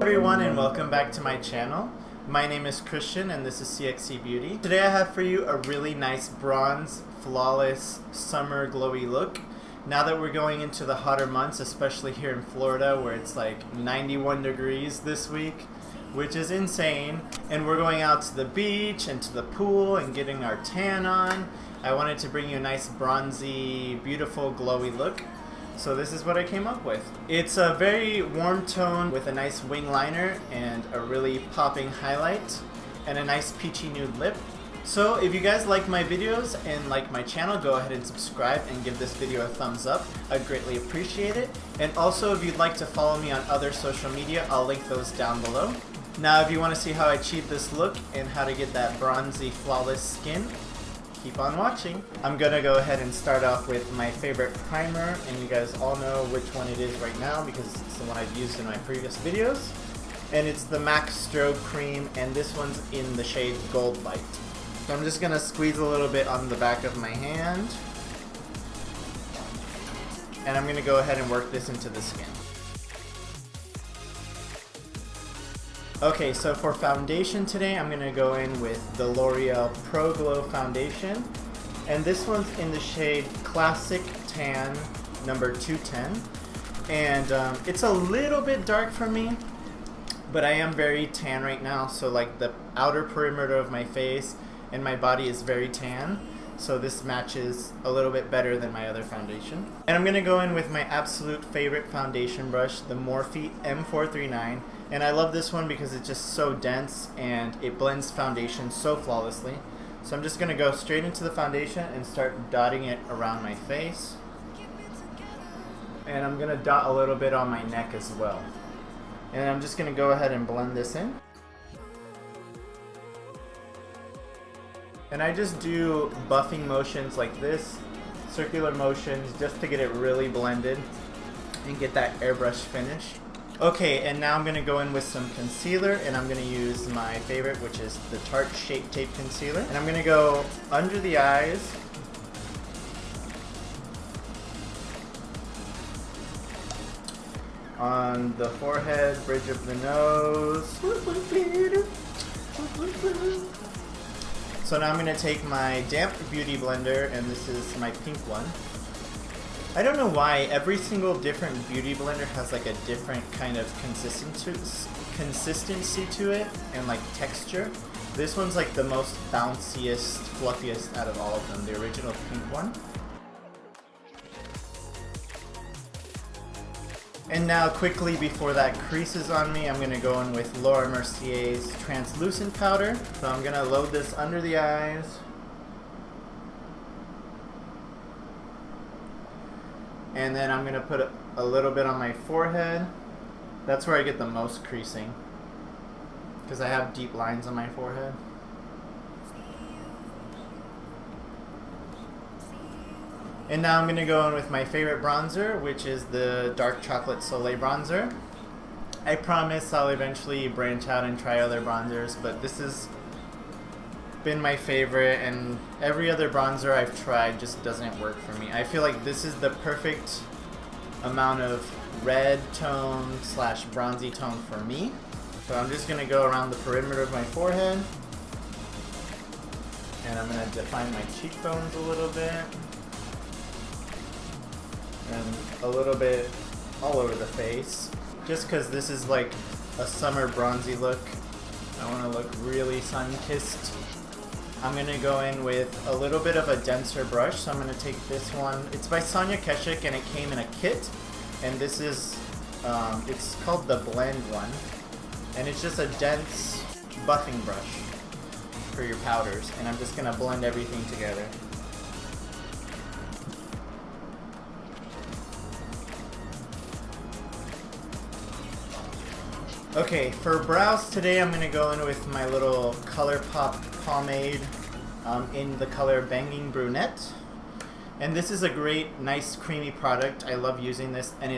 Everyone, and welcome back to my channel. My name is Christian and this is CXC Beauty. Today I have for you a really nice bronze, flawless, summer glowy look. Now that we're going into the hotter months, especially here in Florida where it's like 91 degrees this week, which is insane, and we're going out to the beach and to the pool and getting our tan on, I wanted to bring you a nice bronzy, beautiful, glowy look. So this is what I came up with. It's a very warm tone with a nice wing liner and a really popping highlight and a nice peachy nude lip. So if you guys like my videos and like my channel, go ahead and subscribe and give this video a thumbs up. I'd greatly appreciate it. And also if you'd like to follow me on other social media, I'll link those down below. Now if you want to see how I achieve this look and how to get that bronzy, flawless skin, keep on watching. I'm gonna go ahead and start off with my favorite primer, and you guys all know which one it is right now because it's the one I've used in my previous videos. And it's the MAC Strobe Cream, and this one's in the shade Gold Light. So I'm just gonna squeeze a little bit on the back of my hand. And I'm gonna go ahead and work this into the skin. Okay, so for foundation today, I'm going to go in with the L'Oreal Pro Glow Foundation. And this one's in the shade Classic Tan number 210. And it's a little bit dark for me, but I am very tan right now. So like the outer perimeter of my face and my body is very tan. So this matches a little bit better than my other foundation. And I'm going to go in with my absolute favorite foundation brush, the Morphe M439. And I love this one because it's just so dense and it blends foundation so flawlessly. So I'm just going to go straight into the foundation and start dotting it around my face. And I'm going to dot a little bit on my neck as well. And I'm just going to go ahead and blend this in. And I just do buffing motions like this, circular motions, just to get it really blended and get that airbrush finish. Okay, and now I'm going to go in with some concealer, and I'm going to use my favorite, which is the Tarte Shape Tape Concealer. And I'm going to go under the eyes, on the forehead, bridge of the nose. So now I'm going to take my damp beauty blender, and this is my pink one. I don't know why every single different beauty blender has like a different kind of consistency to it and like texture. This one's like the most bounciest, fluffiest out of all of them, the original pink one. And now quickly before that creases on me, I'm going to go in with Laura Mercier's translucent powder. So I'm going to load this under the eyes. And then I'm going to put a little bit on my forehead. That's where I get the most creasing, because I have deep lines on my forehead. And now I'm going to go in with my favorite bronzer, which is the Dark Chocolate Soleil bronzer. I promise I'll eventually branch out and try other bronzers, but this has been my favorite, and every other bronzer I've tried just doesn't work for me. I feel like this is the perfect amount of red tone slash bronzy tone for me. So I'm just going to go around the perimeter of my forehead, and I'm going to define my cheekbones a little bit, and a little bit all over the face, just because this is like a summer bronzy look. I want to look really sun-kissed. I'm going to go in with a little bit of a denser brush, so I'm going to take this one. It's by Sonia Kashuk, and it came in a kit, and this is, it's called the Blend one, and it's just a dense buffing brush for your powders, and I'm just going to blend everything together. Okay, for brows today, I'm going to go in with my little ColourPop pomade in the color Banging Brunette. And this is a great, nice, creamy product. I love using this, and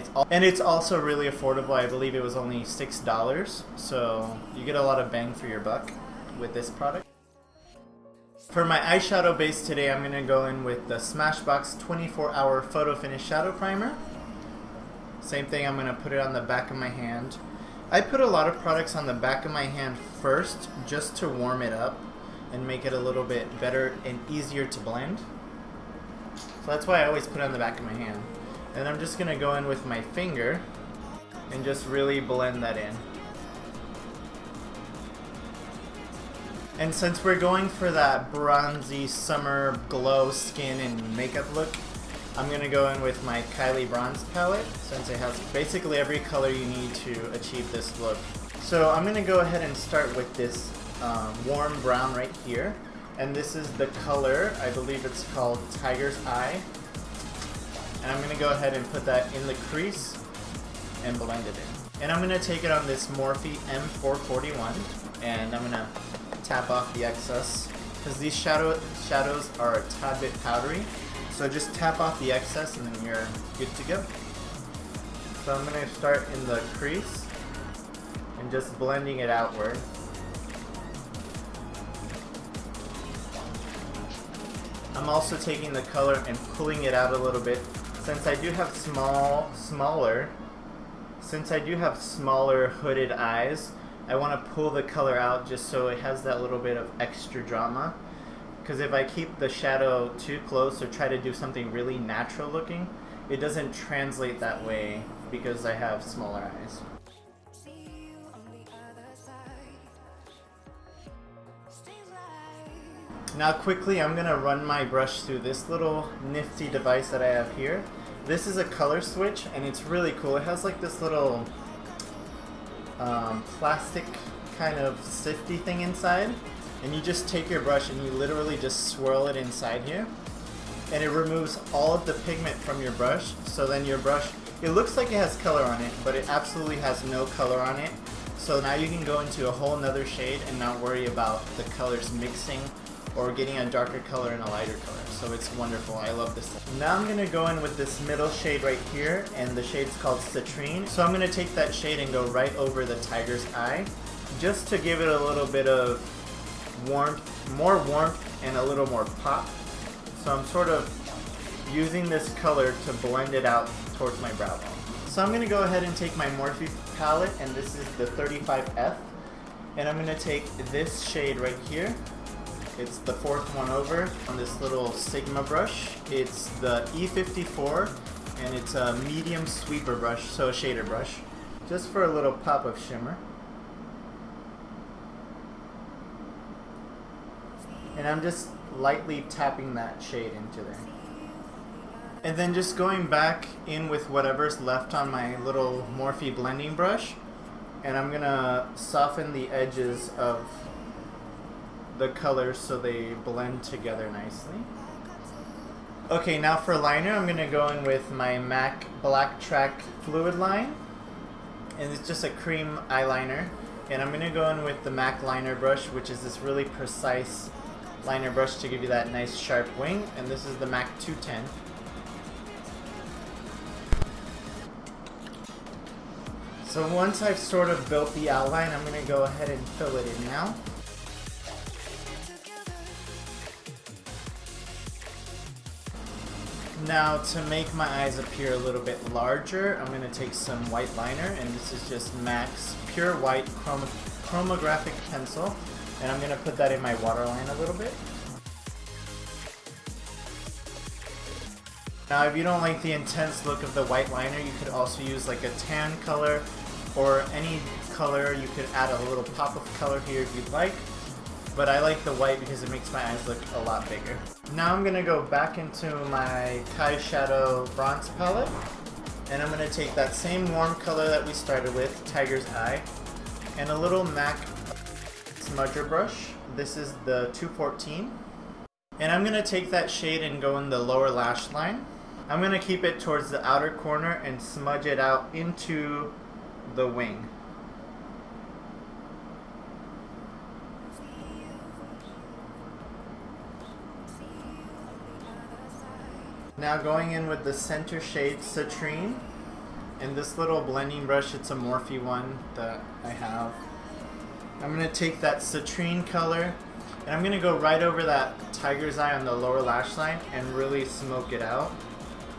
it's also really affordable. I believe it was only $6, so you get a lot of bang for your buck with this product. For my eyeshadow base today, I'm going to go in with the Smashbox 24-Hour Photo Finish Shadow Primer. Same thing, I'm going to put it on the back of my hand. I put a lot of products on the back of my hand first just to warm it up and make it a little bit better and easier to blend. So that's why I always put it on the back of my hand. And I'm just going to go in with my finger and just really blend that in. And since we're going for that bronzy summer glow skin and makeup look, I'm going to go in with my Kylie Bronze palette, since it has basically every color you need to achieve this look. So I'm going to go ahead and start with this warm brown right here. And this is the color, I believe it's called Tiger's Eye. And I'm going to go ahead and put that in the crease and blend it in. And I'm going to take it on this Morphe M441, and I'm going to tap off the excess, because these shadows are a tad bit powdery. So just tap off the excess and then you're good to go. So I'm going to start in the crease and just blending it outward. I'm also taking the color and pulling it out a little bit. Since I do have smaller hooded eyes, I want to pull the color out just so it has that little bit of extra drama. Because if I keep the shadow too close or try to do something really natural looking, it doesn't translate that way because I have smaller eyes. Now quickly I'm going to run my brush through this little nifty device that I have here. This is a color switch and it's really cool. It has like this little plastic kind of sifty thing inside. And you just take your brush and you literally just swirl it inside here. And it removes all of the pigment from your brush. So then your brush, it looks like it has color on it, but it absolutely has no color on it. So now you can go into a whole nother shade and not worry about the colors mixing or getting a darker color and a lighter color. So it's wonderful. I love this. Now I'm going to go in with this middle shade right here, and the shade's called Citrine. So I'm going to take that shade and go right over the Tiger's Eye, just to give it a little bit of more warmth and a little more pop. So I'm sort of using this color to blend it out towards my brow bone. So I'm going to go ahead and take my Morphe palette, and this is the 35F, and I'm going to take this shade right here. It's the fourth one over on this little Sigma brush. It's the E54, and it's a medium sweeper brush, so a shader brush, just for a little pop of shimmer. And I'm just lightly tapping that shade into there. And then just going back in with whatever's left on my little Morphe blending brush, and I'm gonna soften the edges of the colors so they blend together nicely. Okay, now for liner, I'm gonna go in with my MAC Black Track Fluid Line, and it's just a cream eyeliner. And I'm gonna go in with the MAC liner brush, which is this really precise liner brush to give you that nice sharp wing, and this is the MAC 210. So once I've sort of built the outline, I'm going to go ahead and fill it in now. Now to make my eyes appear a little bit larger, I'm going to take some white liner, and this is just MAC's Pure White Chromographic Pencil. And I'm going to put that in my waterline a little bit. Now if you don't like the intense look of the white liner, you could also use like a tan color or any color. You could add a little pop of color here if you'd like. But I like the white because it makes my eyes look a lot bigger. Now I'm going to go back into my Kai Shadow Bronze palette. And I'm going to take that same warm color that we started with, Tiger's Eye, and a little MAC Smudger brush. This is the 214. And I'm going to take that shade and go in the lower lash line. I'm going to keep it towards the outer corner and smudge it out into the wing. Now going in with the center shade Citrine, and this little blending brush, it's a Morphe one that I have. I'm going to take that Citrine color and I'm going to go right over that Tiger's Eye on the lower lash line and really smoke it out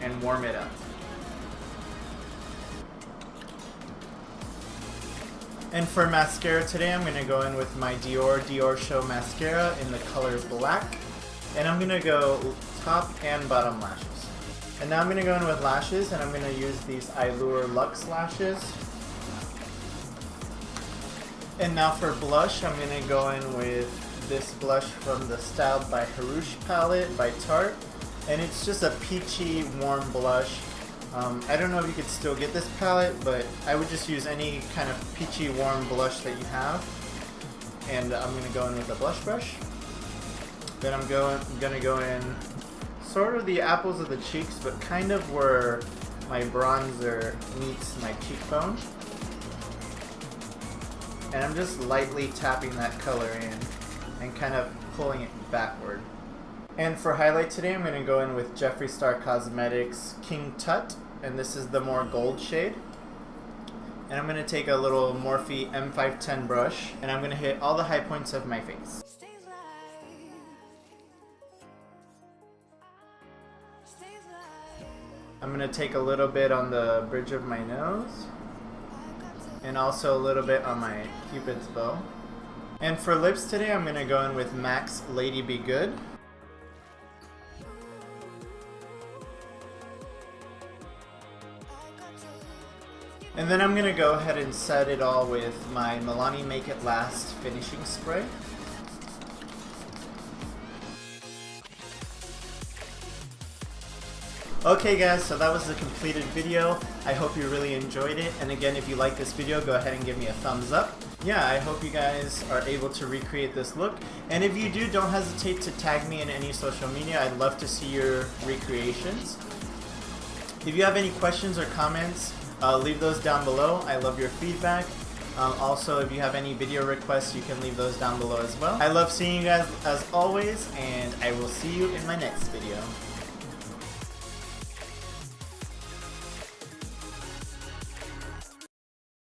and warm it up. And for mascara today, I'm going to go in with my Dior Show Mascara in the color black. And I'm going to go top and bottom lashes. And now I'm going to go in with lashes, and I'm going to use these Allure Luxe lashes. And now for blush, I'm going to go in with this blush from the Styled by Harouche palette by Tarte. And it's just a peachy, warm blush. I don't know if you could still get this palette, but I would just use any kind of peachy, warm blush that you have. And I'm going to go in with a blush brush. Then I'm going to go in sort of the apples of the cheeks, but kind of where my bronzer meets my cheekbone. And I'm just lightly tapping that color in and kind of pulling it backward. And for highlight today, I'm going to go in with Jeffree Star Cosmetics King Tut, and this is the more gold shade. And I'm going to take a little Morphe M510 brush, and I'm going to hit all the high points of my face. I'm going to take a little bit on the bridge of my nose, and also a little bit on my Cupid's bow. And for lips today, I'm going to go in with MAC's Lady Be Good. And then I'm going to go ahead and set it all with my Milani Make It Last finishing spray. Okay guys, so that was the completed video. I hope you really enjoyed it. And again, if you like this video, go ahead and give me a thumbs up. Yeah, I hope you guys are able to recreate this look. And if you do, don't hesitate to tag me in any social media. I'd love to see your recreations. If you have any questions or comments, leave those down below. I love your feedback. Also, if you have any video requests, you can leave those down below as well. I love seeing you guys as always, and I will see you in my next video.